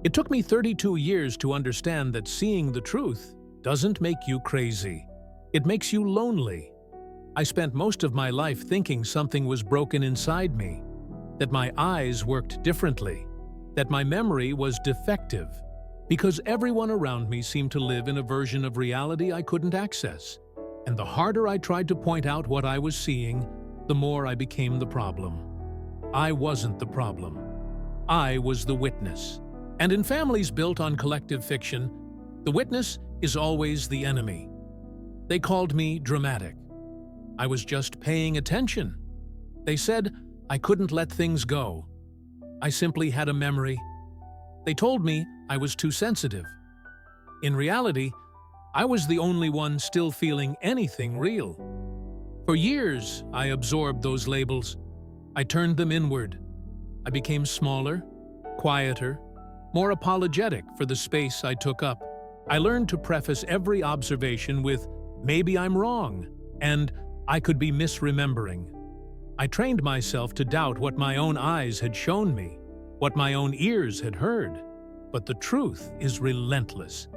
It took me 32 years to understand that seeing the truth doesn't make you crazy. It makes you lonely. I spent most of my life thinking something was broken inside me, that my eyes worked differently, that my memory was defective, because everyone around me seemed to live in a version of reality I couldn't access. And the harder I tried to point out what I was seeing, the more I became the problem. I wasn't the problem. I was the witness. And in families built on collective fiction, the witness is always the enemy. They called me dramatic. I was just paying attention. They said I couldn't let things go. I simply had a memory. They told me I was too sensitive. In reality, I was the only one still feeling anything real. For years, I absorbed those labels. I turned them inward. I became smaller, quieter, more apologetic for the space I took up. I learned to preface every observation with, "Maybe I'm wrong," and "I could be misremembering." I trained myself to doubt what my own eyes had shown me, what my own ears had heard. But the truth is relentless.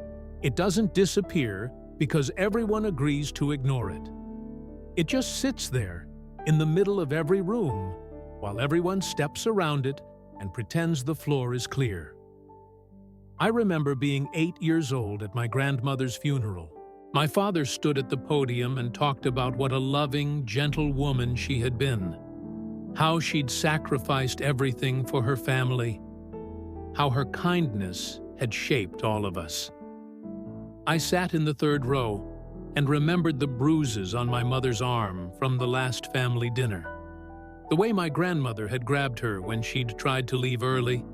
It doesn't disappear because everyone agrees to ignore it. It just sits there, in the middle of every room, while everyone steps around it and pretends the floor is clear. I remember being 8 years old at my grandmother's funeral. My father stood at the podium and talked about what a loving, gentle woman she had been, how she'd sacrificed everything for her family, how her kindness had shaped all of us. I sat in the third row and remembered the bruises on my mother's arm from the last family dinner, the way my grandmother had grabbed her when she'd tried to leave early,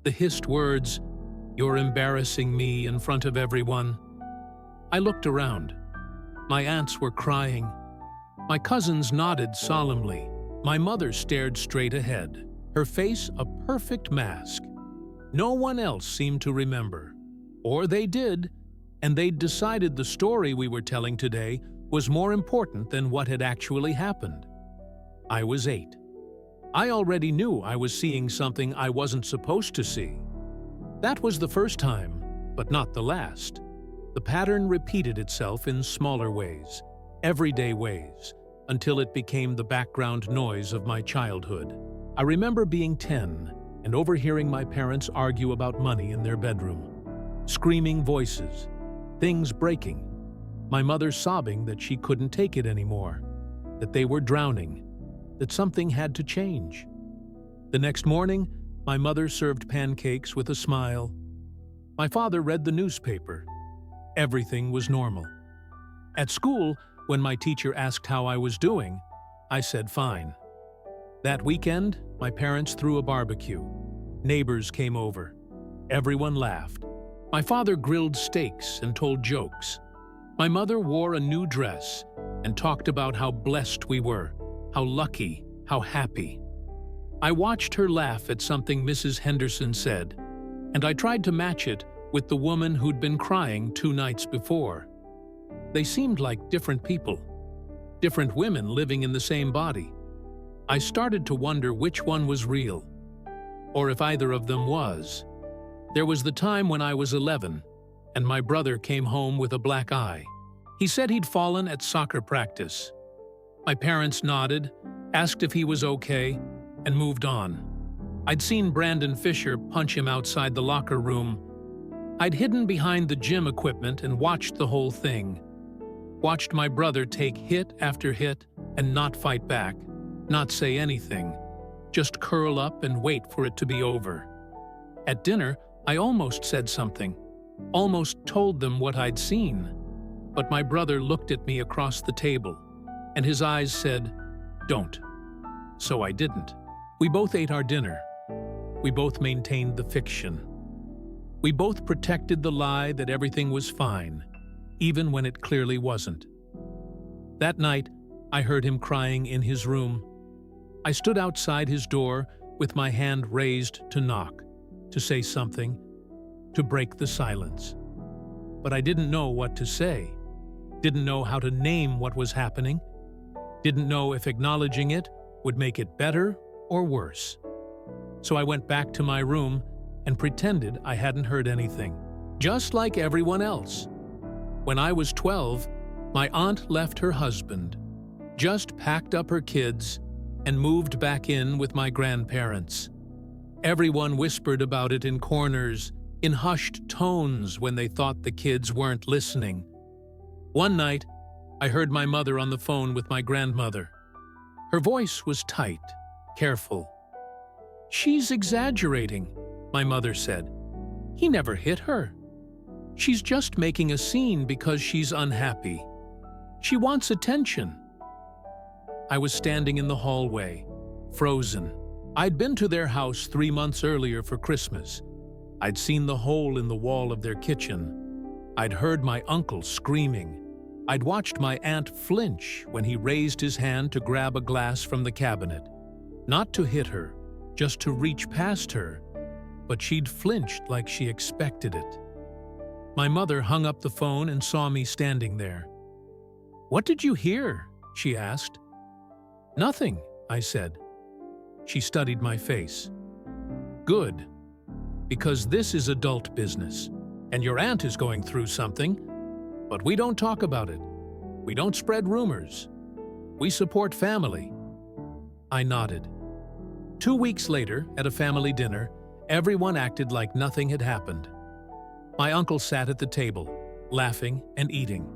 the hissed words, "You're embarrassing me in front of everyone." I looked around. My aunts were crying. My cousins nodded solemnly. My mother stared straight ahead, her face a perfect mask. No one else seemed to remember. Or they did, and they'd decided the story we were telling today was more important than what had actually happened. I was 8. I already knew I was seeing something I wasn't supposed to see. That was the first time, but not the last. The pattern repeated itself in smaller ways, everyday ways, until it became the background noise of my childhood. I remember being 10 and overhearing my parents argue about money in their bedroom. Screaming voices, things breaking, my mother sobbing that she couldn't take it anymore, that they were drowning, that something had to change. The next morning, my mother served pancakes with a smile. My father read the newspaper. Everything was normal. At school, when my teacher asked how I was doing, I said fine. That weekend, my parents threw a barbecue. Neighbors came over. Everyone laughed. My father grilled steaks and told jokes. My mother wore a new dress and talked about how blessed we were, how lucky, how happy. I watched her laugh at something Mrs. Henderson said, and I tried to match it with the woman who'd been crying 2 nights before. They seemed like different people, different women living in the same body. I started to wonder which one was real, or if either of them was. There was the time when I was 11, and my brother came home with a black eye. He said he'd fallen at soccer practice. My parents nodded, asked if he was okay, and moved on. I'd seen Brandon Fisher punch him outside the locker room. I'd hidden behind the gym equipment and watched the whole thing. Watched my brother take hit after hit and not fight back, not say anything, just curl up and wait for it to be over. At dinner, I almost said something, almost told them what I'd seen. But my brother looked at me across the table, and his eyes said, "Don't." So I didn't. We both ate our dinner. We both maintained the fiction. We both protected the lie that everything was fine, even when it clearly wasn't. That night, I heard him crying in his room. I stood outside his door with my hand raised to knock, to say something, to break the silence. But I didn't know what to say, didn't know how to name what was happening, didn't know if acknowledging it would make it better or worse. So I went back to my room and pretended I hadn't heard anything, just like everyone else. When I was 12, my aunt left her husband, just packed up her kids, and moved back in with my grandparents. Everyone whispered about it in corners, in hushed tones when they thought the kids weren't listening. One night, I heard my mother on the phone with my grandmother. Her voice was tight, careful. "She's exaggerating," my mother said. "He never hit her. She's just making a scene because she's unhappy. She wants attention." I was standing in the hallway, frozen. I'd been to their house 3 months earlier for Christmas. I'd seen the hole in the wall of their kitchen. I'd heard my uncle screaming. I'd watched my aunt flinch when he raised his hand to grab a glass from the cabinet. Not to hit her, just to reach past her, but she'd flinched like she expected it. My mother hung up the phone and saw me standing there. "What did you hear?" she asked. "Nothing," I said. She studied my face. "Good, because this is adult business, and your aunt is going through something, but we don't talk about it. We don't spread rumors. We support family." I nodded. 2 weeks later, at a family dinner, everyone acted like nothing had happened. My uncle sat at the table, laughing and eating.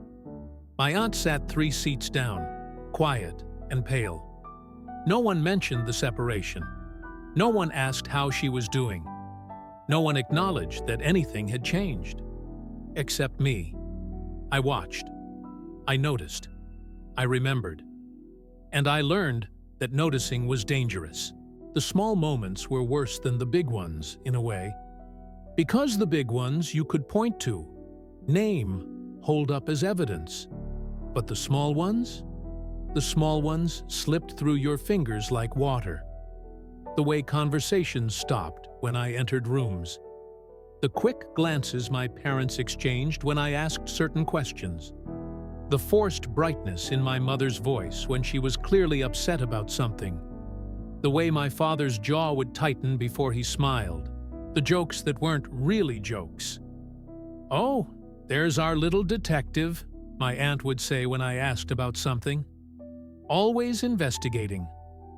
My aunt sat 3 seats down, quiet and pale. No one mentioned the separation. No one asked how she was doing. No one acknowledged that anything had changed. Except me. I watched. I noticed. I remembered. And I learned that noticing was dangerous. The small moments were worse than the big ones, in a way. Because the big ones you could point to, name, hold up as evidence. But the small ones? The small ones slipped through your fingers like water. The way conversations stopped when I entered rooms. The quick glances my parents exchanged when I asked certain questions. The forced brightness in my mother's voice when she was clearly upset about something. The way my father's jaw would tighten before he smiled. The jokes that weren't really jokes. "Oh, there's our little detective," my aunt would say when I asked about something. Always investigating,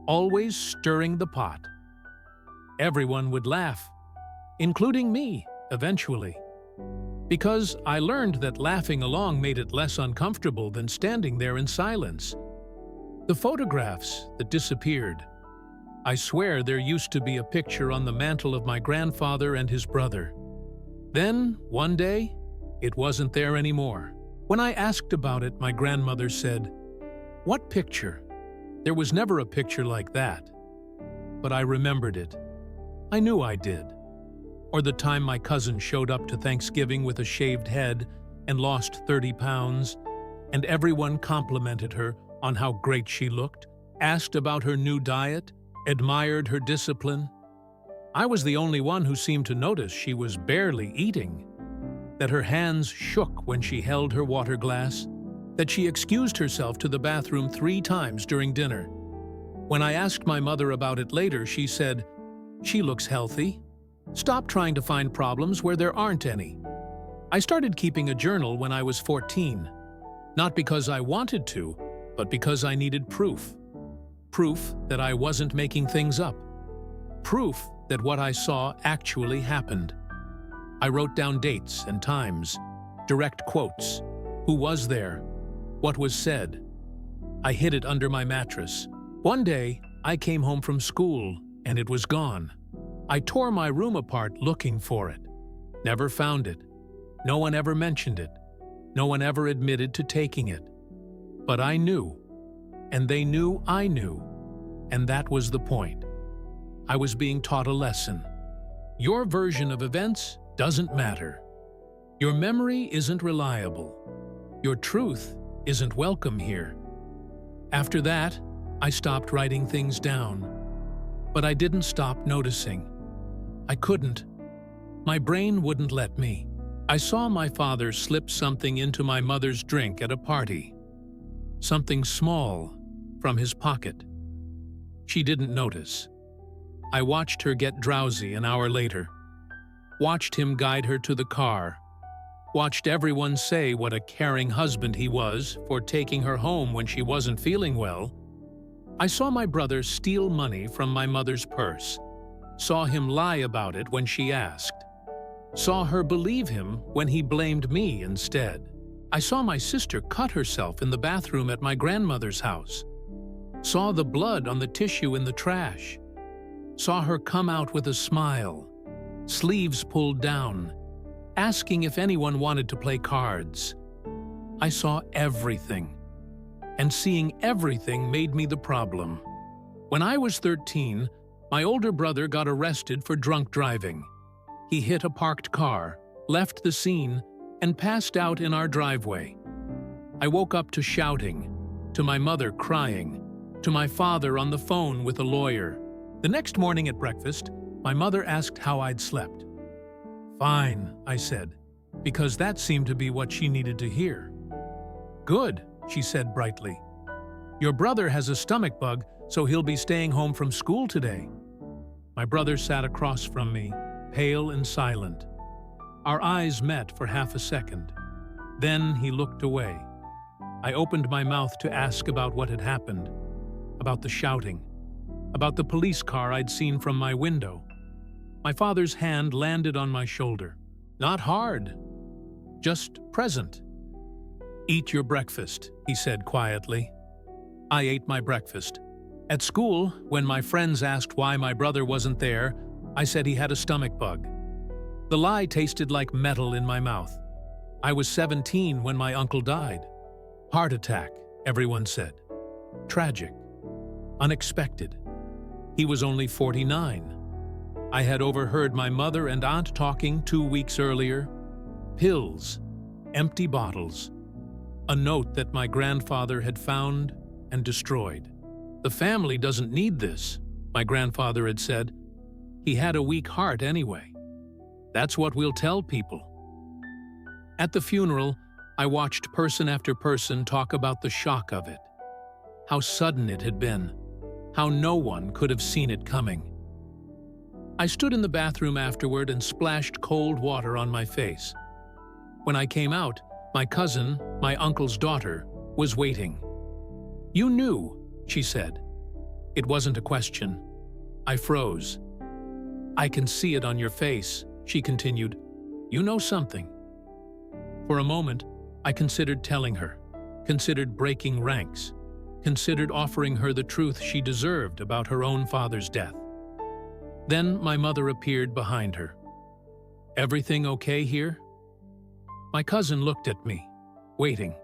always stirring the pot. Everyone would laugh, including me, eventually. Because I learned that laughing along made it less uncomfortable than standing there in silence. The photographs that disappeared. I swear there used to be a picture on the mantle of my grandfather and his brother. Then, one day, it wasn't there anymore. When I asked about it, my grandmother said, "What picture? There was never a picture like that." But I remembered it. I knew I did. Or the time my cousin showed up to Thanksgiving with a shaved head and lost 30 pounds, and everyone complimented her on how great she looked, asked about her new diet, admired her discipline. I was the only one who seemed to notice she was barely eating, that her hands shook when she held her water glass, that she excused herself to the bathroom 3 times during dinner. When I asked my mother about it later, she said, "She looks healthy. Stop trying to find problems where there aren't any." I started keeping a journal when I was 14, not because I wanted to, but because I needed proof. Proof that I wasn't making things up. Proof that what I saw actually happened. I wrote down dates and times, direct quotes, who was there, what was said. I hid it under my mattress. One day, I came home from school and it was gone. I tore my room apart looking for it. Never found it. No one ever mentioned it. No one ever admitted to taking it. But I knew, and they knew I knew, and that was the point. I was being taught a lesson. Your version of events doesn't matter. Your memory isn't reliable. Your truth isn't welcome here. After that, I stopped writing things down. But I didn't stop noticing. I couldn't. My brain wouldn't let me. I saw my father slip something into my mother's drink at a party. Something small from his pocket. She didn't notice. I watched her get drowsy an hour later. watched him guide her to the car, watched everyone say what a caring husband he was for taking her home when she wasn't feeling well. I saw my brother steal money from my mother's purse, saw him lie about it when she asked, saw her believe him when he blamed me instead. I saw my sister cut herself in the bathroom at my grandmother's house, saw the blood on the tissue in the trash, saw her come out with a smile, sleeves pulled down, asking if anyone wanted to play cards. I saw everything, and seeing everything made me the problem. When I was 13, my older brother got arrested for drunk driving. He hit a parked car, left the scene, and passed out in our driveway. I woke up to shouting, to my mother crying, to my father on the phone with a lawyer. The next morning at breakfast, my mother asked how I'd slept. "Fine," I said, because that seemed to be what she needed to hear. "Good," she said brightly. "Your brother has a stomach bug, so he'll be staying home from school today." My brother sat across from me, pale and silent. Our eyes met for half a second. Then he looked away. I opened my mouth to ask about what had happened, about the shouting, about the police car I'd seen from my window. My father's hand landed on my shoulder. Not hard, just present. "Eat your breakfast," he said quietly. I ate my breakfast. At school, when my friends asked why my brother wasn't there, I said he had a stomach bug. The lie tasted like metal in my mouth. I was 17 when my uncle died. Heart attack, everyone said. Tragic. Unexpected. He was only 49. I had overheard my mother and aunt talking 2 weeks earlier. Pills. Empty bottles. A note that my grandfather had found and destroyed. "The family doesn't need this," my grandfather had said. "He had a weak heart anyway. That's what we'll tell people." At the funeral, I watched person after person talk about the shock of it. How sudden it had been. How no one could have seen it coming. I stood in the bathroom afterward and splashed cold water on my face. When I came out, my cousin, my uncle's daughter, was waiting. "You knew," she said. It wasn't a question. I froze. "I can see it on your face," she continued. "You know something." For a moment, I considered telling her, considered breaking ranks, considered offering her the truth she deserved about her own father's death. Then my mother appeared behind her. "Everything okay here?" My cousin looked at me, waiting.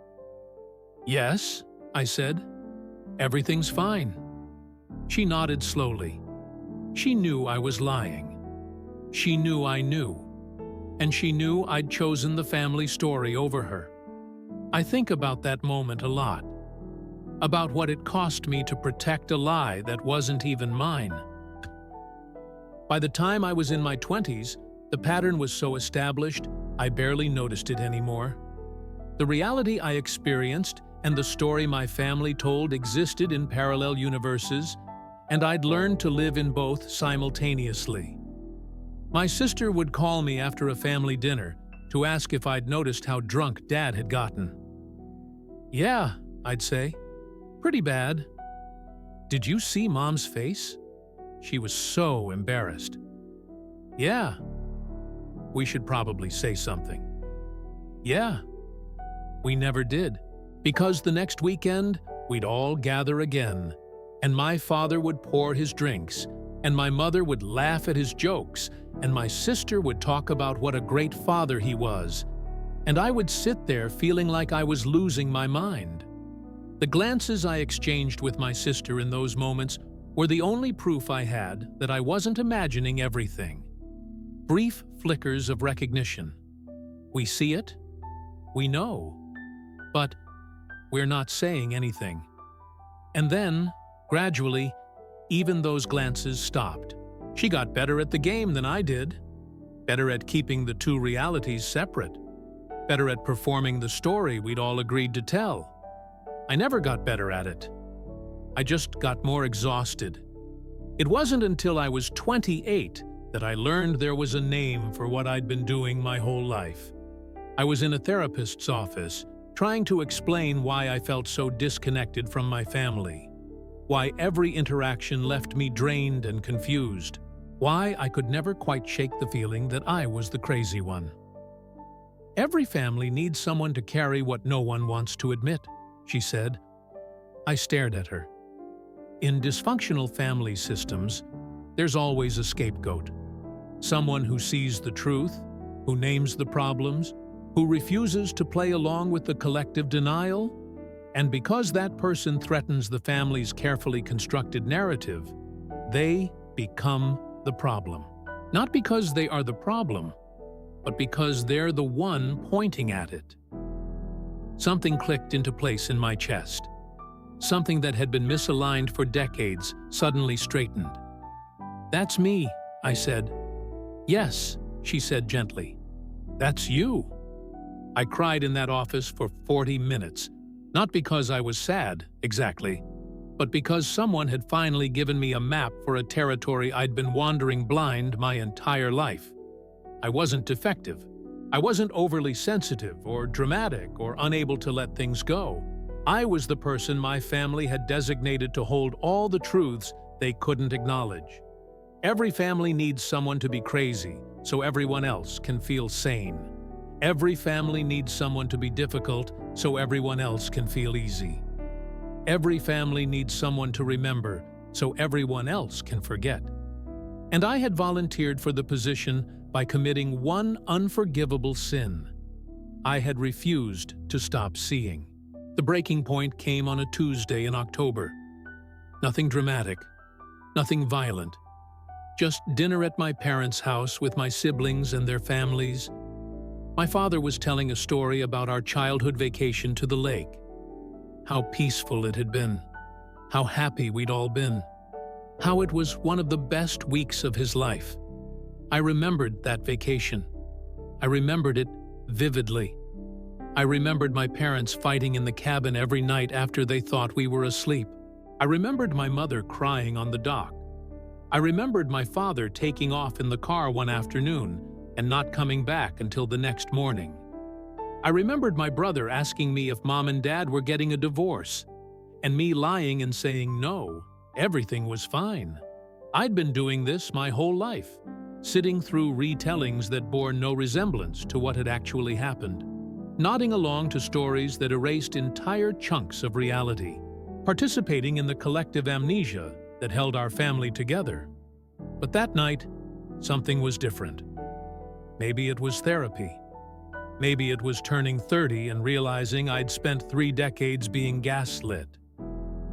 "Yes," I said. "Everything's fine." She nodded slowly. She knew I was lying. She knew I knew. And she knew I'd chosen the family story over her. I think about that moment a lot. About what it cost me to protect a lie that wasn't even mine. By the time I was in my 20s, the pattern was so established, I barely noticed it anymore. The reality I experienced and the story my family told existed in parallel universes, and I'd learned to live in both simultaneously. My sister would call me after a family dinner to ask if I'd noticed how drunk Dad had gotten. "Yeah," I'd say. "Pretty bad." "Did you see Mom's face?" She was so embarrassed. "Yeah." "We should probably say something." "Yeah." We never did, because the next weekend we'd all gather again, and my father would pour his drinks, and my mother would laugh at his jokes, and my sister would talk about what a great father he was, and I would sit there feeling like I was losing my mind. The glances I exchanged with my sister in those moments were the only proof I had that I wasn't imagining everything. Brief flickers of recognition. We see it, we know, but we're not saying anything. And then, gradually, even those glances stopped. She got better at the game than I did, better at keeping the two realities separate, better at performing the story we'd all agreed to tell. I never got better at it. I just got more exhausted. It wasn't until I was 28 that I learned there was a name for what I'd been doing my whole life. I was in a therapist's office, trying to explain why I felt so disconnected from my family, why every interaction left me drained and confused, why I could never quite shake the feeling that I was the crazy one. "Every family needs someone to carry what no one wants to admit," she said. I stared at her. In dysfunctional family systems, there's always a scapegoat. Someone who sees the truth, who names the problems, who refuses to play along with the collective denial. And because that person threatens the family's carefully constructed narrative, they become the problem. Not because they are the problem, but because they're the one pointing at it. Something clicked into place in my chest. Something that had been misaligned for decades suddenly straightened. "That's me," I said. "Yes," she said gently. "That's you." I cried in that office for 40 minutes, not because I was sad, exactly, but because someone had finally given me a map for a territory I'd been wandering blind my entire life. I wasn't defective. I wasn't overly sensitive or dramatic or unable to let things go. I was the person my family had designated to hold all the truths they couldn't acknowledge. Every family needs someone to be crazy so everyone else can feel sane. Every family needs someone to be difficult so everyone else can feel easy. Every family needs someone to remember so everyone else can forget. And I had volunteered for the position by committing one unforgivable sin. I had refused to stop seeing. The breaking point came on a Tuesday in October. Nothing dramatic, nothing violent. Just dinner at my parents' house with my siblings and their families. My father was telling a story about our childhood vacation to the lake. How peaceful it had been. How happy we'd all been. How it was one of the best weeks of his life. I remembered that vacation. I remembered it vividly. I remembered my parents fighting in the cabin every night after they thought we were asleep. I remembered my mother crying on the dock. I remembered my father taking off in the car one afternoon and not coming back until the next morning. I remembered my brother asking me if Mom and Dad were getting a divorce, and me lying and saying no, everything was fine. I'd been doing this my whole life, sitting through retellings that bore no resemblance to what had actually happened, nodding along to stories that erased entire chunks of reality, participating in the collective amnesia that held our family together. But that night, something was different. Maybe it was therapy. Maybe it was turning 30 and realizing I'd spent 3 decades being gaslit.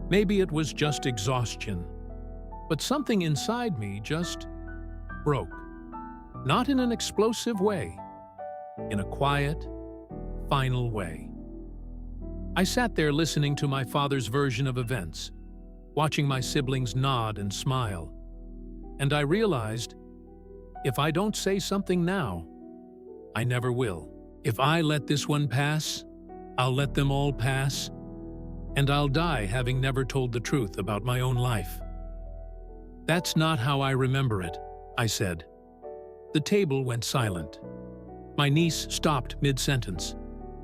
Maybe it was just exhaustion. But something inside me just broke. Not in an explosive way, in a quiet, final way. I sat there listening to my father's version of events, watching my siblings nod and smile. And I realized, if I don't say something now, I never will. If I let this one pass, I'll let them all pass, and I'll die having never told the truth about my own life. "That's not how I remember it," I said. The table went silent. My niece stopped mid-sentence.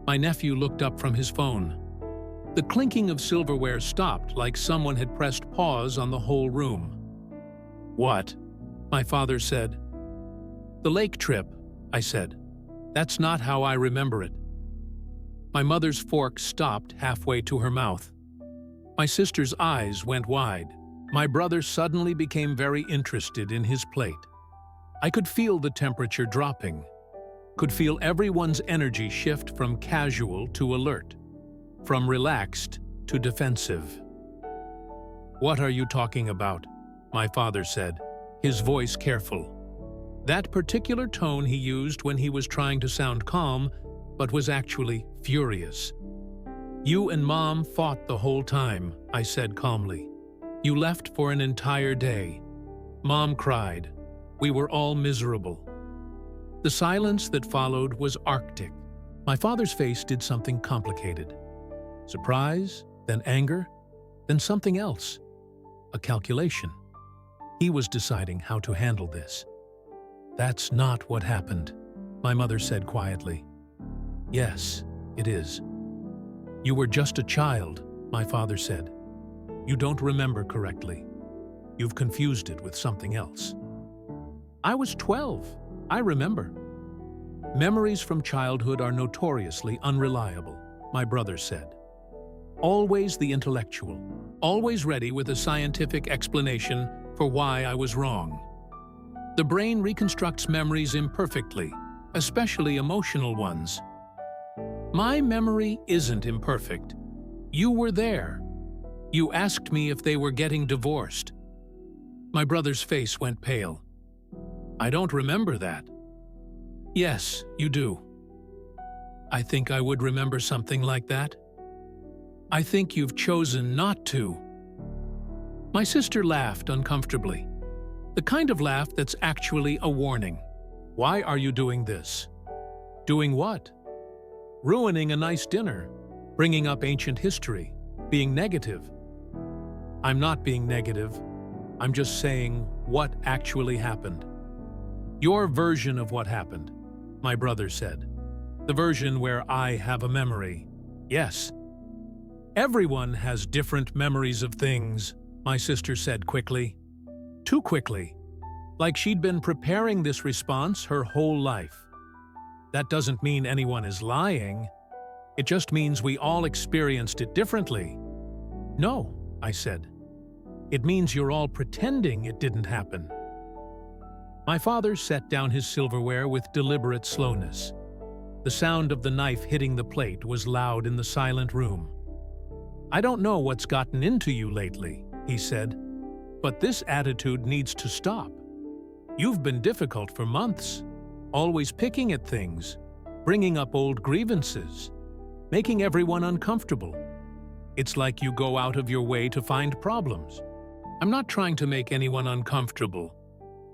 My nephew looked up from his phone. The clinking of silverware stopped like someone had pressed pause on the whole room. "What?" my father said. "The lake trip," I said. "That's not how I remember it." My mother's fork stopped halfway to her mouth. My sister's eyes went wide. My brother suddenly became very interested in his plate. I could feel the temperature dropping, could feel everyone's energy shift from casual to alert, from relaxed to defensive. "What are you talking about?" my father said, his voice careful. That particular tone he used when he was trying to sound calm, but was actually furious. "You and Mom fought the whole time," I said calmly. "You left for an entire day. Mom cried. We were all miserable." The silence that followed was arctic. My father's face did something complicated. Surprise, then anger, then something else. A calculation. He was deciding how to handle this. That's not what happened, my mother said quietly. Yes, it is. You were just a child, my father said. You don't remember correctly. You've confused it with something else. I was 12. I remember. Memories from childhood are notoriously unreliable, my brother said. Always the intellectual, always ready with a scientific explanation for why I was wrong. The brain reconstructs memories imperfectly, especially emotional ones. My memory isn't imperfect. You were there. You asked me if they were getting divorced. My brother's face went pale. I don't remember that. Yes, you do. I think I would remember something like that. I think you've chosen not to. My sister laughed uncomfortably. The kind of laugh that's actually a warning. Why are you doing this? Doing what? Ruining a nice dinner, bringing up ancient history, being negative. I'm not being negative. I'm just saying what actually happened. Your version of what happened, my brother said. The version where I have a memory. Yes. Everyone has different memories of things, my sister said quickly. Too quickly. Like she'd been preparing this response her whole life. That doesn't mean anyone is lying. It just means we all experienced it differently. No, I said. It means you're all pretending it didn't happen. My father set down his silverware with deliberate slowness. The sound of the knife hitting the plate was loud in the silent room. I don't know what's gotten into you lately, he said, but this attitude needs to stop. You've been difficult for months, always picking at things, bringing up old grievances, making everyone uncomfortable. It's like you go out of your way to find problems. I'm not trying to make anyone uncomfortable.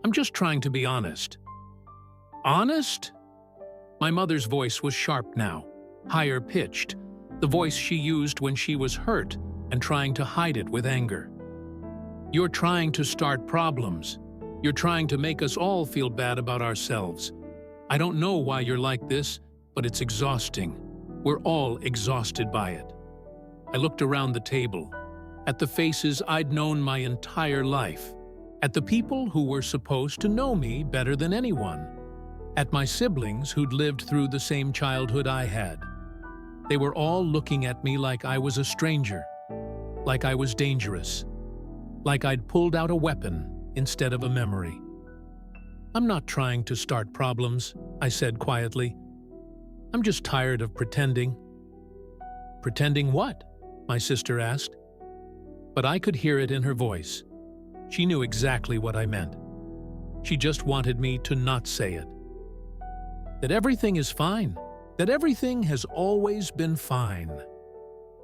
I'm just trying to be honest. Honest? My mother's voice was sharp now, higher pitched, the voice she used when she was hurt and trying to hide it with anger. You're trying to start problems. You're trying to make us all feel bad about ourselves. I don't know why you're like this, but it's exhausting. We're all exhausted by it. I looked around the table, at the faces I'd known my entire life, at the people who were supposed to know me better than anyone, at my siblings who'd lived through the same childhood I had. They were all looking at me like I was a stranger, like I was dangerous, like I'd pulled out a weapon instead of a memory. I'm not trying to start problems, I said quietly. I'm just tired of pretending. Pretending what? My sister asked. But I could hear it in her voice. She knew exactly what I meant. She just wanted me to not say it. That everything is fine. That everything has always been fine.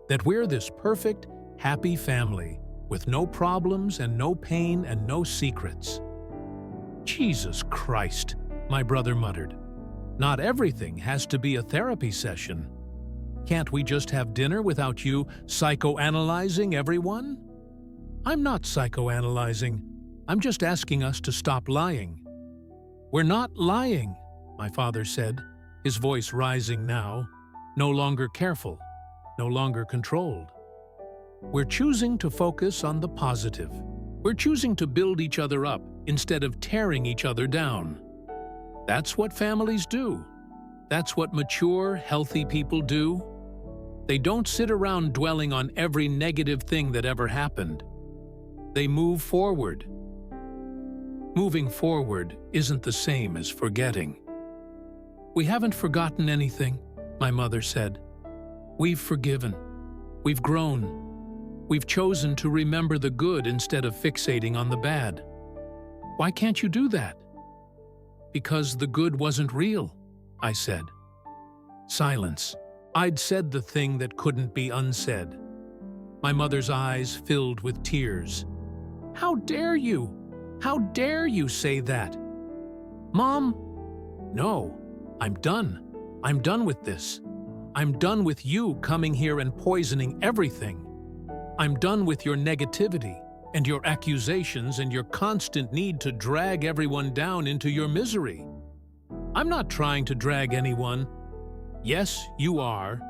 That we're this perfect, happy family with no problems and no pain and no secrets. Jesus Christ, my brother muttered. Not everything has to be a therapy session. Can't we just have dinner without you psychoanalyzing everyone? I'm not psychoanalyzing. I'm just asking us to stop lying. We're not lying, my father said, his voice rising now, no longer careful, no longer controlled. We're choosing to focus on the positive. We're choosing to build each other up instead of tearing each other down. That's what families do. That's what mature, healthy people do. They don't sit around dwelling on every negative thing that ever happened. They move forward. Moving forward isn't the same as forgetting. We haven't forgotten anything, my mother said. We've forgiven. We've grown. We've chosen to remember the good instead of fixating on the bad. Why can't you do that? Because the good wasn't real, I said. Silence. I'd said the thing that couldn't be unsaid. My mother's eyes filled with tears. How dare you? How dare you say that? Mom? No, I'm done. I'm done with this. I'm done with you coming here and poisoning everything. I'm done with your negativity. and your accusations and your constant need to drag everyone down into your misery. I'm not trying to drag anyone. Yes, you are.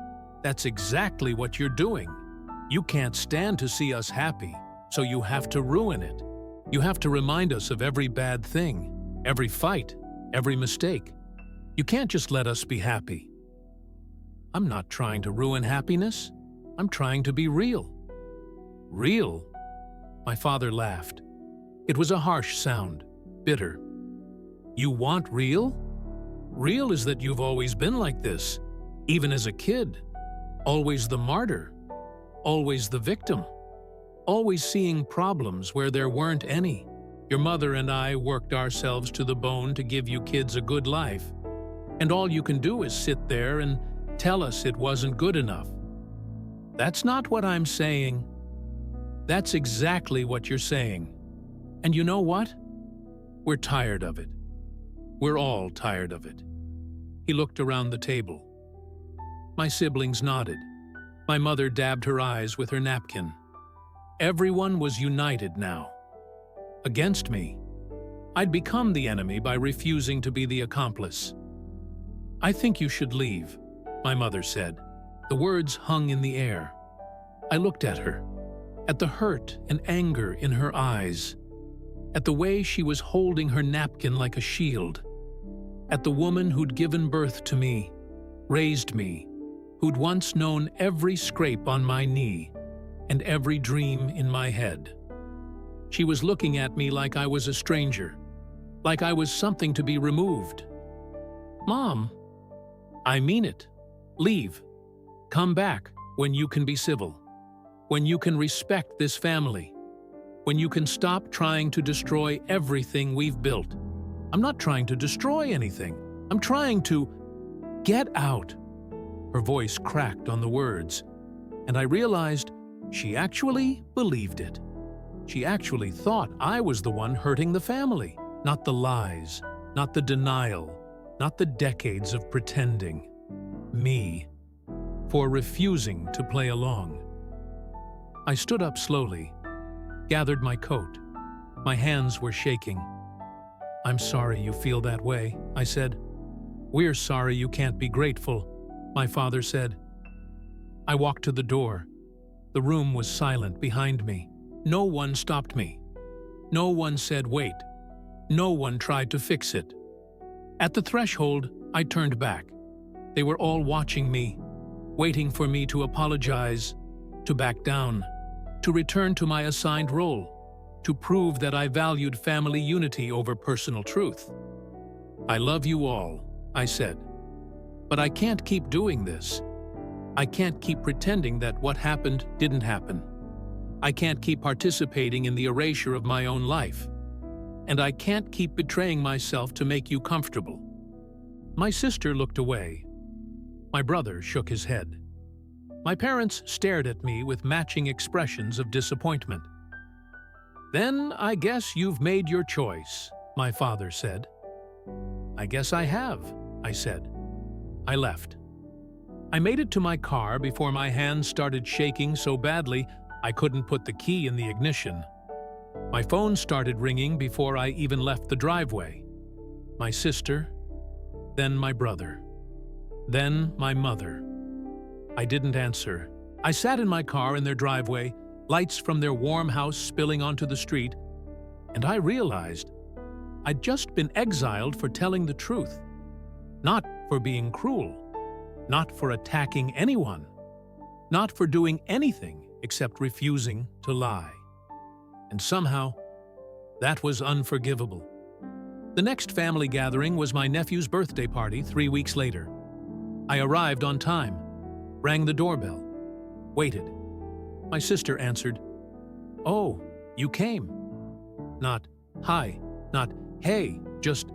That's exactly what you're doing. You can't stand to see us happy, so you have to ruin it. You have to remind us of every bad thing, every fight, every mistake. You can't just let us be happy. I'm not trying to ruin happiness. I'm trying to be real. Real? My father laughed. It was a harsh sound, bitter. You want real? Real is that you've always been like this, even as a kid. Always the martyr. Always the victim. Always seeing problems where there weren't any. Your mother and I worked ourselves to the bone to give you kids a good life. And all you can do is sit there and tell us it wasn't good enough. That's not what I'm saying. That's exactly what you're saying. And you know what? We're tired of it. We're all tired of it. He looked around the table. My siblings nodded. My mother dabbed her eyes with her napkin. Everyone was united now. Against me. I'd become the enemy by refusing to be the accomplice. I think you should leave, my mother said. The words hung in the air. I looked at her, at the hurt and anger in her eyes, at the way she was holding her napkin like a shield, at the woman who'd given birth to me, raised me, who'd once known every scrape on my knee and every dream in my head. She was looking at me like I was a stranger, like I was something to be removed. Mom, I mean it. Leave. Come back when you can be civil, when you can respect this family, when you can stop trying to destroy everything we've built. I'm not trying to destroy anything. I'm trying to get out. Her voice cracked on the words, and I realized she actually believed it. She actually thought I was the one hurting the family, not the lies, not the denial, not the decades of pretending. Me. For refusing to play along. I stood up slowly, gathered my coat. My hands were shaking. I'm sorry you feel that way, I said. We're sorry you can't be grateful, my father said. I walked to the door. The room was silent behind me. No one stopped me. No one said wait. No one tried to fix it. At the threshold, I turned back. They were all watching me, waiting for me to apologize, to back down, to return to my assigned role, to prove that I valued family unity over personal truth. I love you all, I said. But I can't keep doing this. I can't keep pretending that what happened didn't happen. I can't keep participating in the erasure of my own life. And I can't keep betraying myself to make you comfortable. My sister looked away. My brother shook his head. My parents stared at me with matching expressions of disappointment. Then I guess you've made your choice, my father said. I guess I have, I said. I left. I made it to my car before my hands started shaking so badly I couldn't put the key in the ignition. My phone started ringing before I even left the driveway. My sister, then my brother, then my mother. I didn't answer. I sat in my car in their driveway, lights from their warm house spilling onto the street, and I realized I'd just been exiled for telling the truth, not for being cruel, not for attacking anyone, not for doing anything except refusing to lie. And somehow, that was unforgivable. The next family gathering was my nephew's birthday party 3 weeks later. I arrived on time, rang the doorbell, waited. My sister answered, "Oh, you came." Not, "Hi," not, "Hey," just,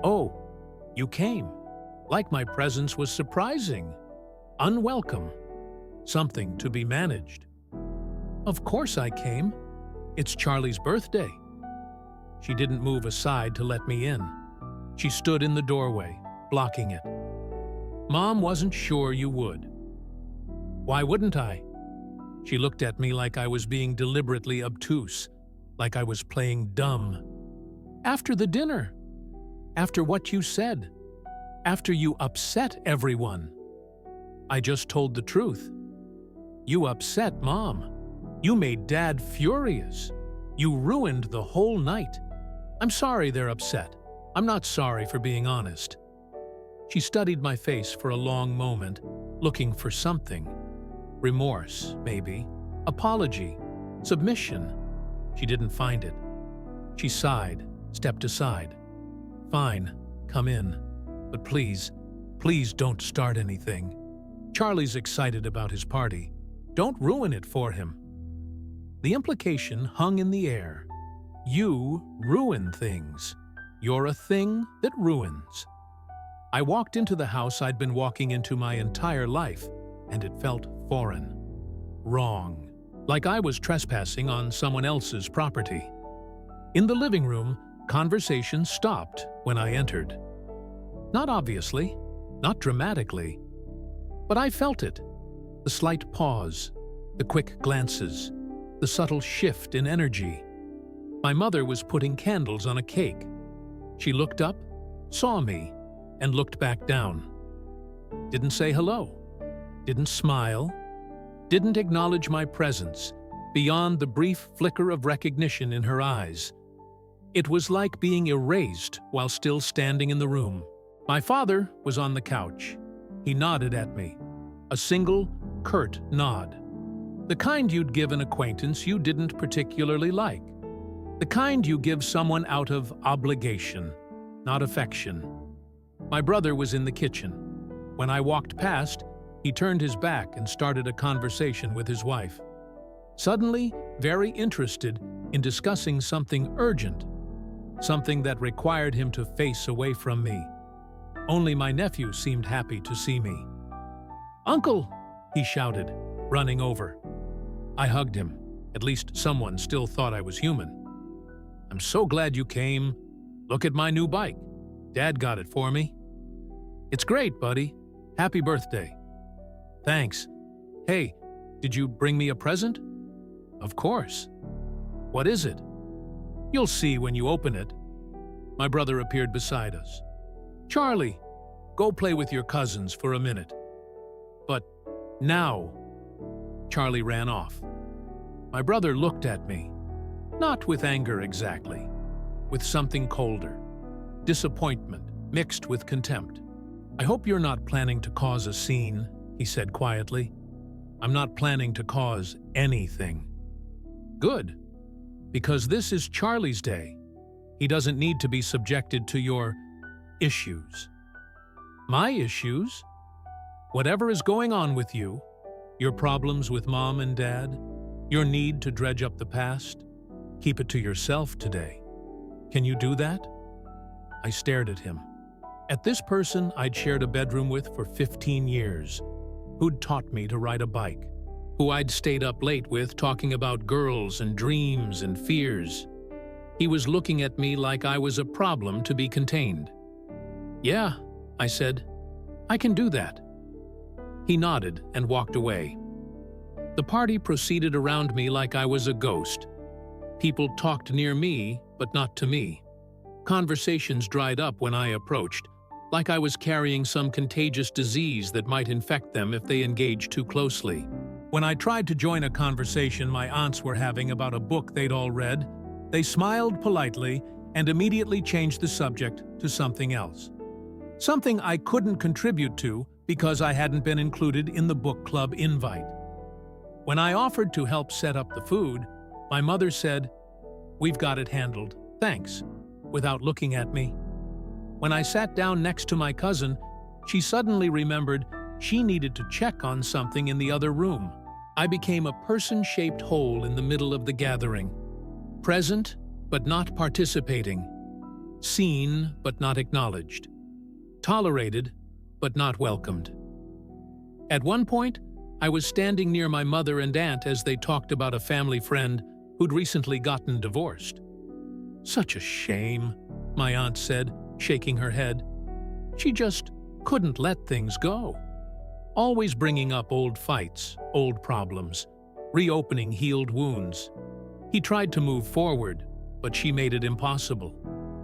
"Oh, you came." Like my presence was surprising, unwelcome, something to be managed. Of course I came. It's Charlie's birthday. She didn't move aside to let me in. She stood in the doorway, blocking it. Mom wasn't sure you would. Why wouldn't I? She looked at me like I was being deliberately obtuse, like I was playing dumb. After the dinner. After what you said. After you upset everyone. I just told the truth. You upset Mom. You made Dad furious. You ruined the whole night. I'm sorry they're upset. I'm not sorry for being honest. She studied my face for a long moment, looking for something. Remorse, maybe. Apology. Submission. She didn't find it. She sighed, stepped aside. Fine, come in. But please, please don't start anything. Charlie's excited about his party. Don't ruin it for him. The implication hung in the air. You ruin things. You're a thing that ruins. I walked into the house I'd been walking into my entire life, and it felt foreign. Wrong. Like I was trespassing on someone else's property. In the living room, conversation stopped when I entered. Not obviously, not dramatically, but I felt it. The slight pause, the quick glances, the subtle shift in energy. My mother was putting candles on a cake. She looked up, saw me, and looked back down. Didn't say hello, didn't smile, didn't acknowledge my presence beyond the brief flicker of recognition in her eyes. It was like being erased while still standing in the room. My father was on the couch. He nodded at me. A single, curt nod. The kind you'd give an acquaintance you didn't particularly like. The kind you give someone out of obligation, not affection. My brother was in the kitchen. When I walked past, he turned his back and started a conversation with his wife. Suddenly, very interested in discussing something urgent, something that required him to face away from me. Only my nephew seemed happy to see me. "Uncle!" he shouted, running over. I hugged him. At least someone still thought I was human. "I'm so glad you came. Look at my new bike. Dad got it for me." "It's great, buddy. Happy birthday." "Thanks. Hey, did you bring me a present?" "Of course." "What is it?" "You'll see when you open it." My brother appeared beside us. "Charlie, go play with your cousins for a minute." "But now." Charlie ran off. My brother looked at me. Not with anger exactly, with something colder. Disappointment mixed with contempt. "I hope you're not planning to cause a scene," he said quietly. "I'm not planning to cause anything." "Good, because this is Charlie's day. He doesn't need to be subjected to your issues." "My issues? Whatever is going on with you, your problems with Mom and Dad, your need to dredge up the past, keep it to yourself today. Can you do that?" I stared at him. At this person I'd shared a bedroom with for 15 years, who'd taught me to ride a bike, who I'd stayed up late with talking about girls and dreams and fears. He was looking at me like I was a problem to be contained. "Yeah," I said, "I can do that." He nodded and walked away. The party proceeded around me like I was a ghost. People talked near me, but not to me. Conversations dried up when I approached, like I was carrying some contagious disease that might infect them if they engaged too closely. When I tried to join a conversation my aunts were having about a book they'd all read, they smiled politely and immediately changed the subject to something else. Something I couldn't contribute to because I hadn't been included in the book club invite. When I offered to help set up the food, my mother said, "We've got it handled, thanks," without looking at me. When I sat down next to my cousin, she suddenly remembered she needed to check on something in the other room. I became a person-shaped hole in the middle of the gathering. Present, but not participating. Seen, but not acknowledged. Tolerated, but not welcomed. At one point, I was standing near my mother and aunt as they talked about a family friend who'd recently gotten divorced. "Such a shame," my aunt said, shaking her head. She just couldn't let things go. Always bringing up old fights, old problems, reopening healed wounds. He tried to move forward, but she made it impossible.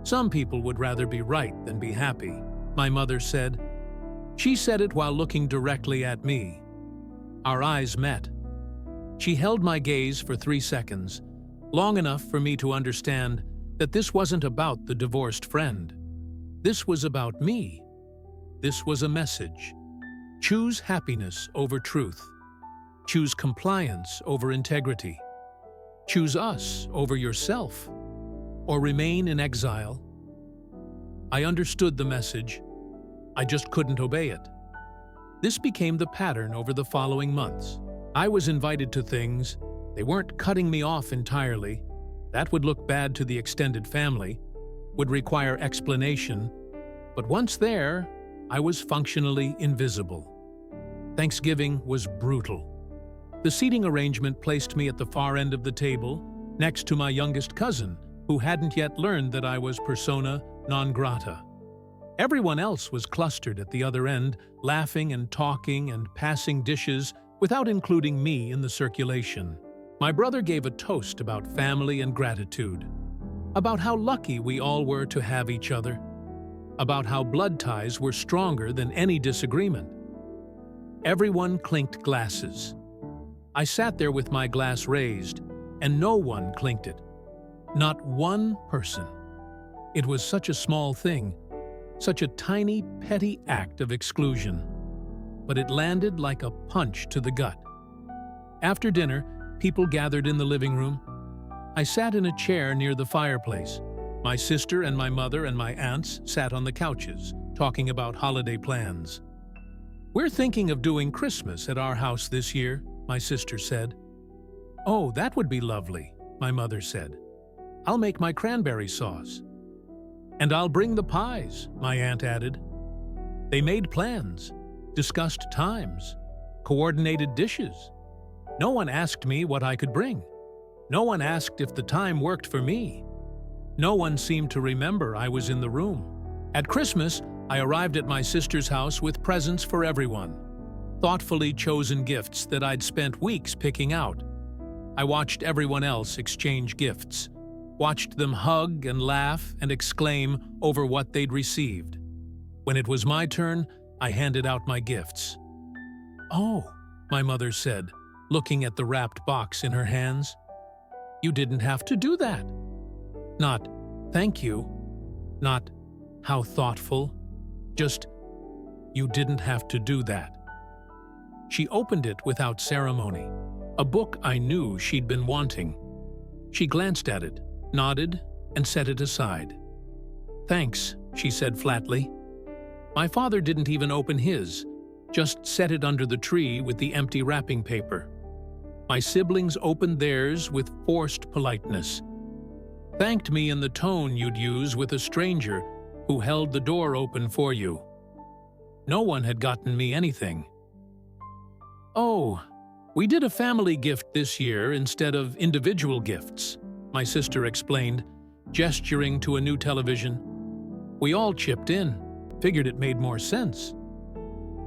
Some people would rather be right than be happy, my mother said. She said it while looking directly at me. Our eyes met. She held my gaze for 3 seconds, long enough for me to understand that this wasn't about the divorced friend. This was about me. This was a message. Choose happiness over truth. Choose compliance over integrity. Choose us over yourself, or remain in exile. I understood the message. I just couldn't obey it. This became the pattern over the following months. I was invited to things. They weren't cutting me off entirely. That would look bad to the extended family, would require explanation. But once there, I was functionally invisible. Thanksgiving was brutal. The seating arrangement placed me at the far end of the table, next to my youngest cousin, who hadn't yet learned that I was persona non grata. Everyone else was clustered at the other end, laughing and talking and passing dishes without including me in the circulation. My brother gave a toast about family and gratitude, about how lucky we all were to have each other, about how blood ties were stronger than any disagreement. Everyone clinked glasses. I sat there with my glass raised, and no one clinked it. Not one person. It was such a small thing, such a tiny, petty act of exclusion. But it landed like a punch to the gut. After dinner, people gathered in the living room. I sat in a chair near the fireplace. My sister and my mother and my aunts sat on the couches, talking about holiday plans. "We're thinking of doing Christmas at our house this year," my sister said. "Oh, that would be lovely," my mother said. "I'll make my cranberry sauce." "And I'll bring the pies," my aunt added. They made plans, discussed times, coordinated dishes. No one asked me what I could bring. No one asked if the time worked for me. No one seemed to remember I was in the room. At Christmas, I arrived at my sister's house with presents for everyone. Thoughtfully chosen gifts that I'd spent weeks picking out. I watched everyone else exchange gifts, watched them hug and laugh and exclaim over what they'd received. When it was my turn, I handed out my gifts. "Oh," my mother said, looking at the wrapped box in her hands. "You didn't have to do that." Not, "Thank you." Not, "How thoughtful." Just, "You didn't have to do that." She opened it without ceremony. A book I knew she'd been wanting. She glanced at it, nodded, and set it aside. "Thanks," she said flatly. My father didn't even open his, just set it under the tree with the empty wrapping paper. My siblings opened theirs with forced politeness. Thanked me in the tone you'd use with a stranger who held the door open for you. No one had gotten me anything. "Oh, we did a family gift this year instead of individual gifts," my sister explained, gesturing to a new television. "We all chipped in, figured it made more sense."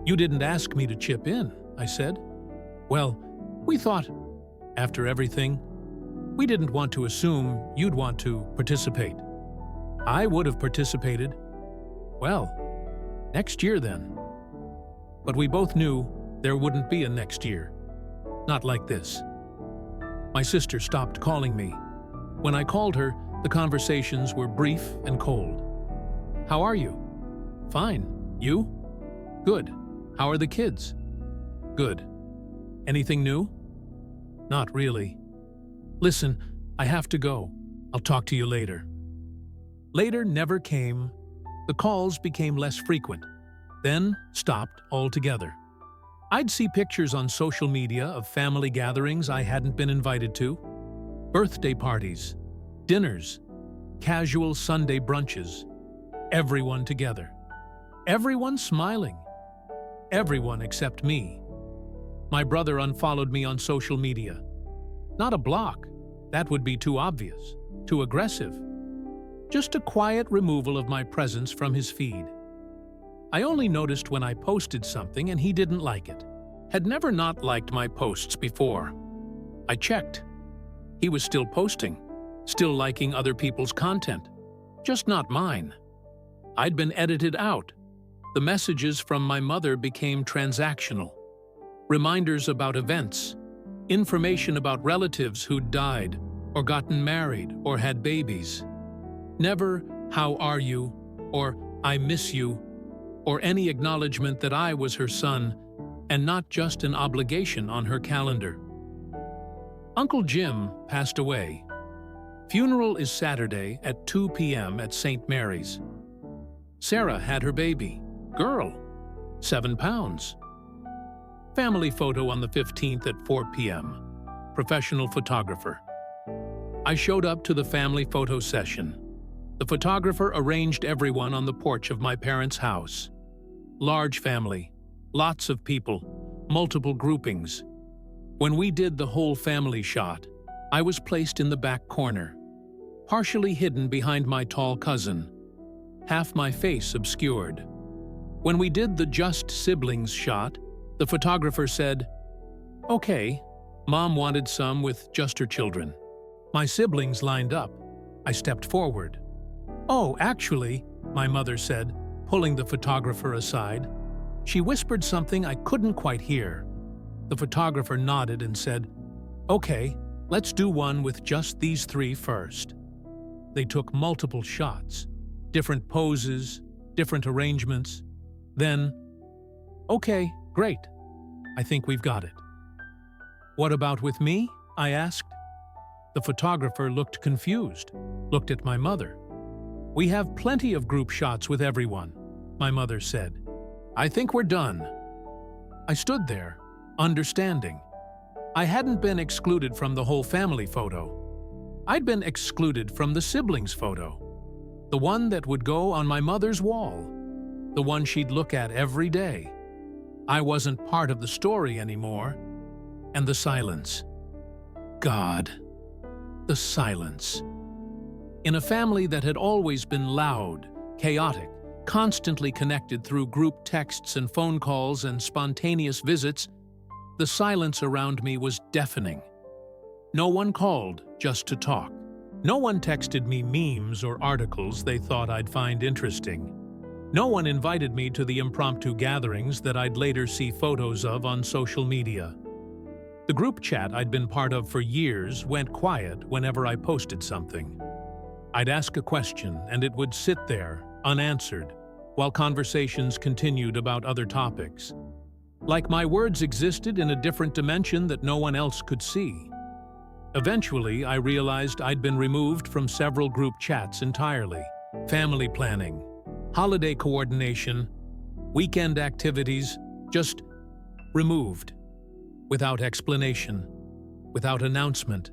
"You didn't ask me to chip in," I said. "Well, we thought, after everything, we didn't want to assume you'd want to participate." "I would have participated." "Well, next year then." But we both knew there wouldn't be a next year. Not like this. My sister stopped calling me. When I called her, the conversations were brief and cold. "How are you?" "Fine. You?" "Good. How are the kids?" "Good. Anything new?" "Not really." "Listen, I have to go. I'll talk to you later." Later never came. The calls became less frequent, then stopped altogether. I'd see pictures on social media of family gatherings I hadn't been invited to, birthday parties, dinners, casual Sunday brunches, everyone together, everyone smiling, everyone except me. My brother unfollowed me on social media. Not a block, that would be too obvious, too aggressive. Just a quiet removal of my presence from his feed. I only noticed when I posted something and he didn't like it. Had never not liked my posts before. I checked. He was still posting, still liking other people's content, just not mine. I'd been edited out. The messages from my mother became transactional. Reminders about events, information about relatives who'd died or gotten married or had babies. Never, "How are you?" or "I miss you," or any acknowledgement that I was her son and not just an obligation on her calendar. Uncle Jim passed away. Funeral is Saturday at 2 p.m. at St. Mary's. Sarah had her baby, girl, 7 pounds. Family photo on the 15th at 4 p.m. Professional photographer. I showed up to the family photo session. The photographer arranged everyone on the porch of my parents' house. Large family, lots of people, multiple groupings. When we did the whole family shot, I was placed in the back corner, partially hidden behind my tall cousin, half my face obscured. When we did the just siblings shot, the photographer said, "Okay, Mom wanted some with just her children." My siblings lined up. I stepped forward. "Oh, actually," my mother said, pulling the photographer aside. She whispered something I couldn't quite hear. The photographer nodded and said, "Okay, let's do one with just these 3 first." They took multiple shots, different poses, different arrangements. Then, "Okay, great. I think we've got it." "What about with me?" I asked. The photographer looked confused, looked at my mother. "We have plenty of group shots with everyone," my mother said. "I think we're done." I stood there, understanding. I hadn't been excluded from the whole family photo. I'd been excluded from the siblings photo, the one that would go on my mother's wall, the one she'd look at every day. I wasn't part of the story anymore. And the silence. God, the silence. In a family that had always been loud, chaotic, constantly connected through group texts and phone calls and spontaneous visits, the silence around me was deafening. No one called just to talk. No one texted me memes or articles they thought I'd find interesting. No one invited me to the impromptu gatherings that I'd later see photos of on social media. The group chat I'd been part of for years went quiet whenever I posted something. I'd ask a question and it would sit there, unanswered, while conversations continued about other topics. Like my words existed in a different dimension that no one else could see. Eventually, I realized I'd been removed from several group chats entirely. Family planning, holiday coordination, weekend activities, just removed. Without explanation, without announcement.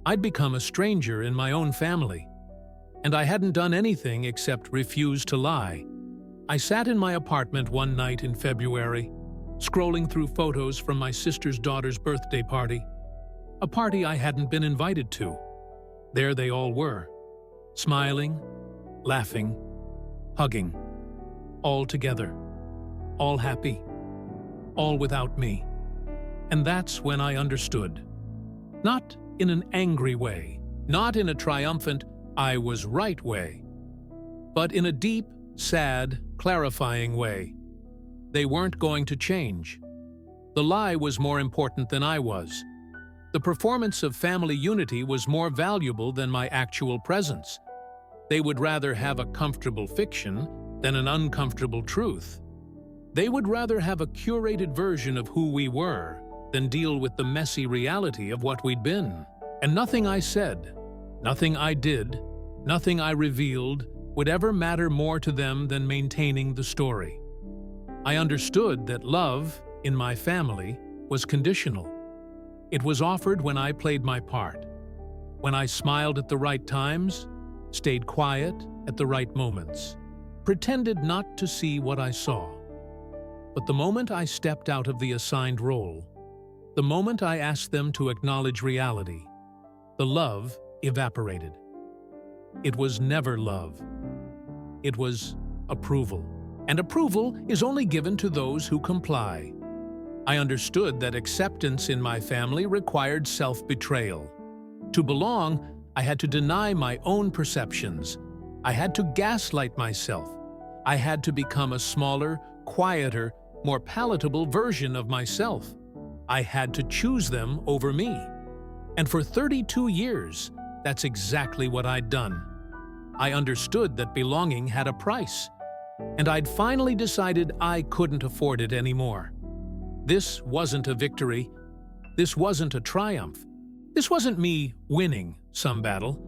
I'd become a stranger in my own family, and I hadn't done anything except refuse to lie. I sat in my apartment one night in February, scrolling through photos from my sister's daughter's birthday party, a party I hadn't been invited to. There they all were, smiling, laughing, hugging, all together, all happy, all without me. And that's when I understood. Not in an angry way, not in a triumphant, I was right way, but in a deep, sad, clarifying way. They weren't going to change. The lie was more important than I was. The performance of family unity was more valuable than my actual presence. They would rather have a comfortable fiction than an uncomfortable truth. They would rather have a curated version of who we were than deal with the messy reality of what we'd been. And nothing I said, nothing I did, nothing I revealed would ever matter more to them than maintaining the story. I understood that love, in my family, was conditional. It was offered when I played my part, when I smiled at the right times, stayed quiet at the right moments, pretended not to see what I saw. But the moment I stepped out of the assigned role, the moment I asked them to acknowledge reality, the love evaporated. It was never love. It was approval. And approval is only given to those who comply. I understood that acceptance in my family required self-betrayal. To belong, I had to deny my own perceptions. I had to gaslight myself. I had to become a smaller, quieter, more palatable version of myself. I had to choose them over me. And for 32 years, that's exactly what I'd done. I understood that belonging had a price, and I'd finally decided I couldn't afford it anymore. This wasn't a victory. This wasn't a triumph. This wasn't me winning some battle.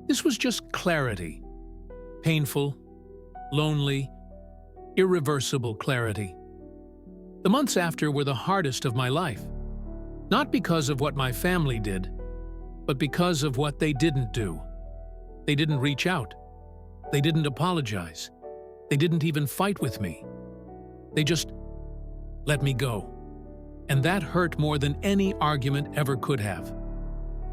This was just clarity. Painful, lonely, irreversible clarity. The months after were the hardest of my life. Not because of what my family did, but because of what they didn't do. They didn't reach out. They didn't apologize. They didn't even fight with me. They just let me go. And that hurt more than any argument ever could have.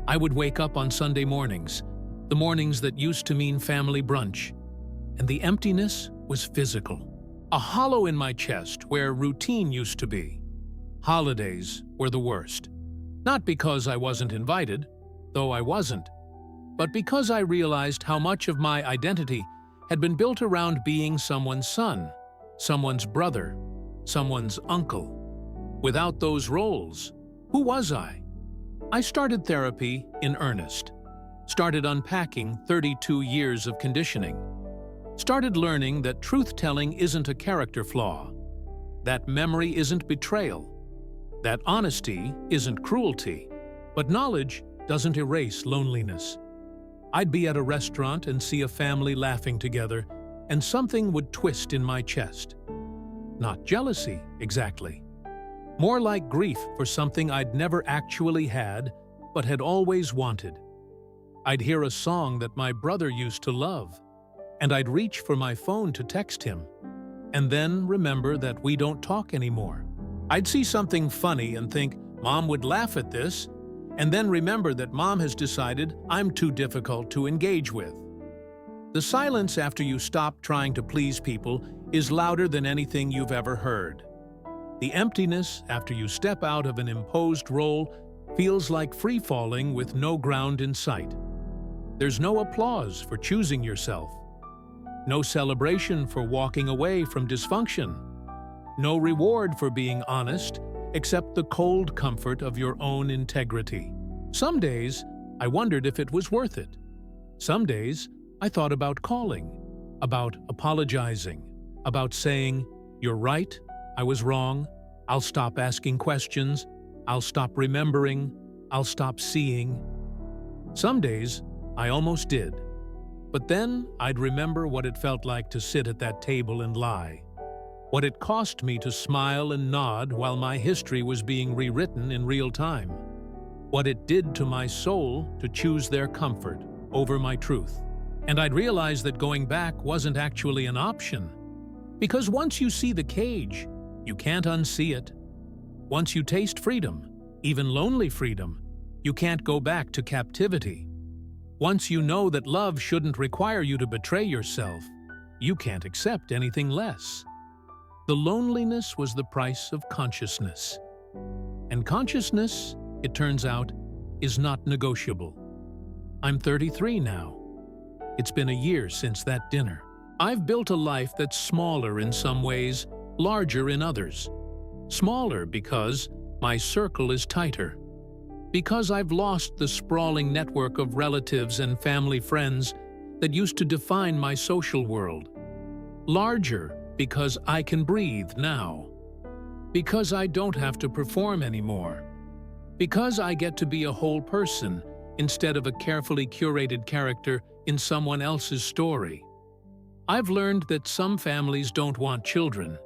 I would wake up on Sunday mornings, the mornings that used to mean family brunch, and the emptiness was physical. A hollow in my chest where routine used to be. Holidays were the worst. Not because I wasn't invited, though I wasn't, but because I realized how much of my identity had been built around being someone's son, someone's brother, someone's uncle. Without those roles, who was I? I started therapy in earnest. Started unpacking 32 years of conditioning. Started learning that truth-telling isn't a character flaw, that memory isn't betrayal, that honesty isn't cruelty, but knowledge doesn't erase loneliness. I'd be at a restaurant and see a family laughing together, and something would twist in my chest. Not jealousy, exactly. More like grief for something I'd never actually had, but had always wanted. I'd hear a song that my brother used to love, and I'd reach for my phone to text him, and then remember that we don't talk anymore. I'd see something funny and think, Mom would laugh at this, and then remember that Mom has decided I'm too difficult to engage with. The silence after you stop trying to please people is louder than anything you've ever heard. The emptiness after you step out of an imposed role feels like free-falling with no ground in sight. There's no applause for choosing yourself. No celebration for walking away from dysfunction. No reward for being honest, except the cold comfort of your own integrity. Some days, I wondered if it was worth it. Some days, I thought about calling, about apologizing, about saying, "You're right, I was wrong, I'll stop asking questions, I'll stop remembering, I'll stop seeing." Some days, I almost did. But then I'd remember what it felt like to sit at that table and lie. What it cost me to smile and nod while my history was being rewritten in real time. What it did to my soul to choose their comfort over my truth. And I'd realize that going back wasn't actually an option. Because once you see the cage, you can't unsee it. Once you taste freedom, even lonely freedom, you can't go back to captivity. Once you know that love shouldn't require you to betray yourself, you can't accept anything less. The loneliness was the price of consciousness. And consciousness, it turns out, is not negotiable. I'm 33 now. It's been a year since that dinner. I've built a life that's smaller in some ways, larger in others. Smaller because my circle is tighter. Because I've lost the sprawling network of relatives and family friends that used to define my social world. Larger because I can breathe now. Because I don't have to perform anymore. Because I get to be a whole person instead of a carefully curated character in someone else's story. I've learned that some families don't want children.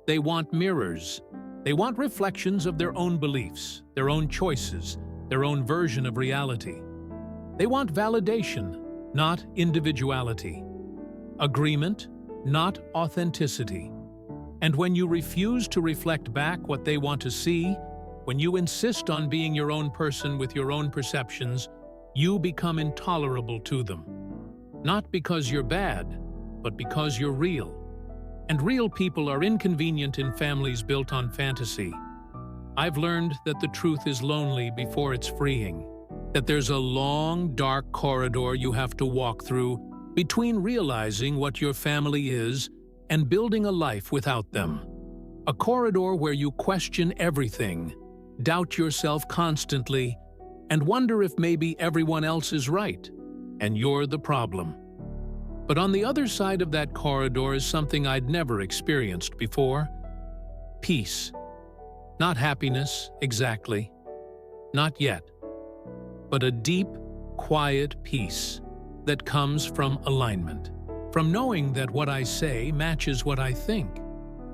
They want mirrors. They want reflections of their own beliefs, their own choices, their own version of reality. They want validation, not individuality. Agreement, not authenticity. And when you refuse to reflect back what they want to see, when you insist on being your own person with your own perceptions, you become intolerable to them. Not because you're bad, but because you're real. And real people are inconvenient in families built on fantasy. I've learned that the truth is lonely before it's freeing. That there's a long, dark corridor you have to walk through between realizing what your family is and building a life without them. A corridor where you question everything, doubt yourself constantly, and wonder if maybe everyone else is right, and you're the problem. But on the other side of that corridor is something I'd never experienced before. Peace. Not happiness, exactly. Not yet. But a deep, quiet peace that comes from alignment. From knowing that what I say matches what I think.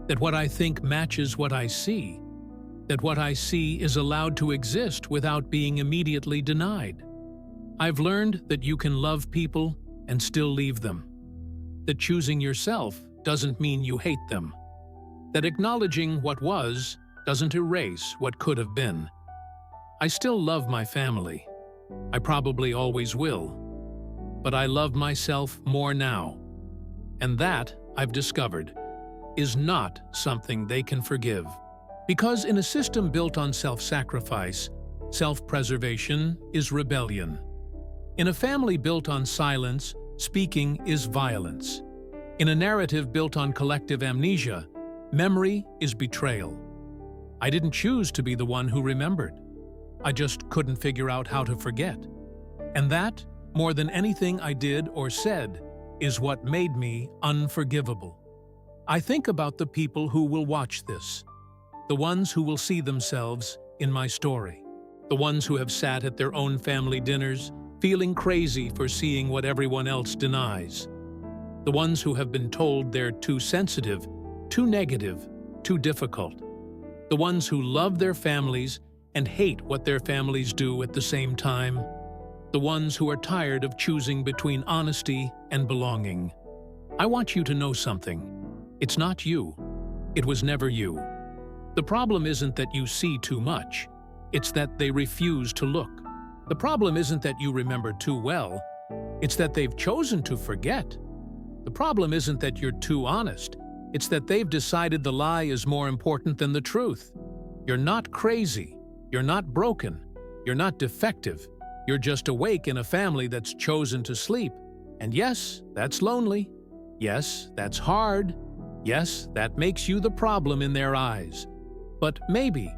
That what I think matches what I see. That what I see is allowed to exist without being immediately denied. I've learned that you can love people and still leave them. That choosing yourself doesn't mean you hate them. That acknowledging what was doesn't erase what could have been. I still love my family. I probably always will. But I love myself more now. And that, I've discovered, is not something they can forgive. Because in a system built on self-sacrifice, self-preservation is rebellion. In a family built on silence, speaking is violence. In a narrative built on collective amnesia, memory is betrayal. I didn't choose to be the one who remembered. I just couldn't figure out how to forget. And that, more than anything I did or said, is what made me unforgivable. I think about the people who will watch this, the ones who will see themselves in my story, the ones who have sat at their own family dinners, feeling crazy for seeing what everyone else denies, the ones who have been told they're too sensitive, too negative, too difficult, the ones who love their families and hate what their families do at the same time, the ones who are tired of choosing between honesty and belonging. I want you to know something. It's not you. It was never you. The problem isn't that you see too much. It's that they refuse to look. The problem isn't that you remember too well. It's that they've chosen to forget. The problem isn't that you're too honest. It's that they've decided the lie is more important than the truth. You're not crazy. You're not broken. You're not defective. You're just awake in a family that's chosen to sleep. And yes, that's lonely. Yes, that's hard. Yes, that makes you the problem in their eyes. But maybe,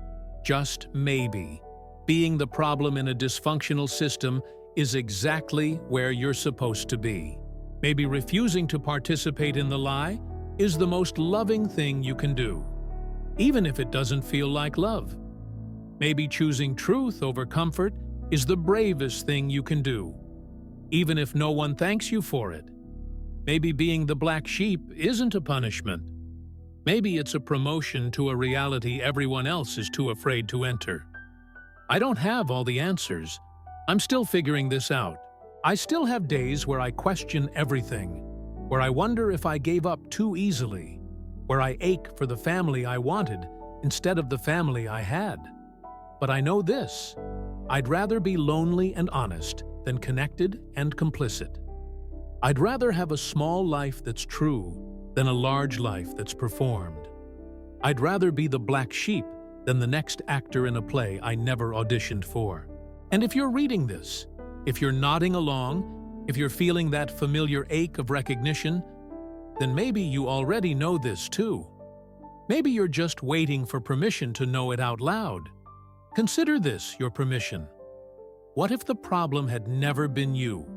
just maybe, being the problem in a dysfunctional system is exactly where you're supposed to be. Maybe refusing to participate in the lie is the most loving thing you can do, even if it doesn't feel like love. Maybe choosing truth over comfort is the bravest thing you can do, even if no one thanks you for it. Maybe being the black sheep isn't a punishment. Maybe it's a promotion to a reality everyone else is too afraid to enter. I don't have all the answers. I'm still figuring this out. I still have days where I question everything, where I wonder if I gave up too easily, where I ache for the family I wanted instead of the family I had. But I know this: I'd rather be lonely and honest than connected and complicit. I'd rather have a small life that's true than a large life that's performed. I'd rather be the black sheep than the next actor in a play I never auditioned for. And if you're reading this, if you're nodding along, if you're feeling that familiar ache of recognition, then maybe you already know this too. Maybe you're just waiting for permission to know it out loud. Consider this your permission. What if the problem had never been you?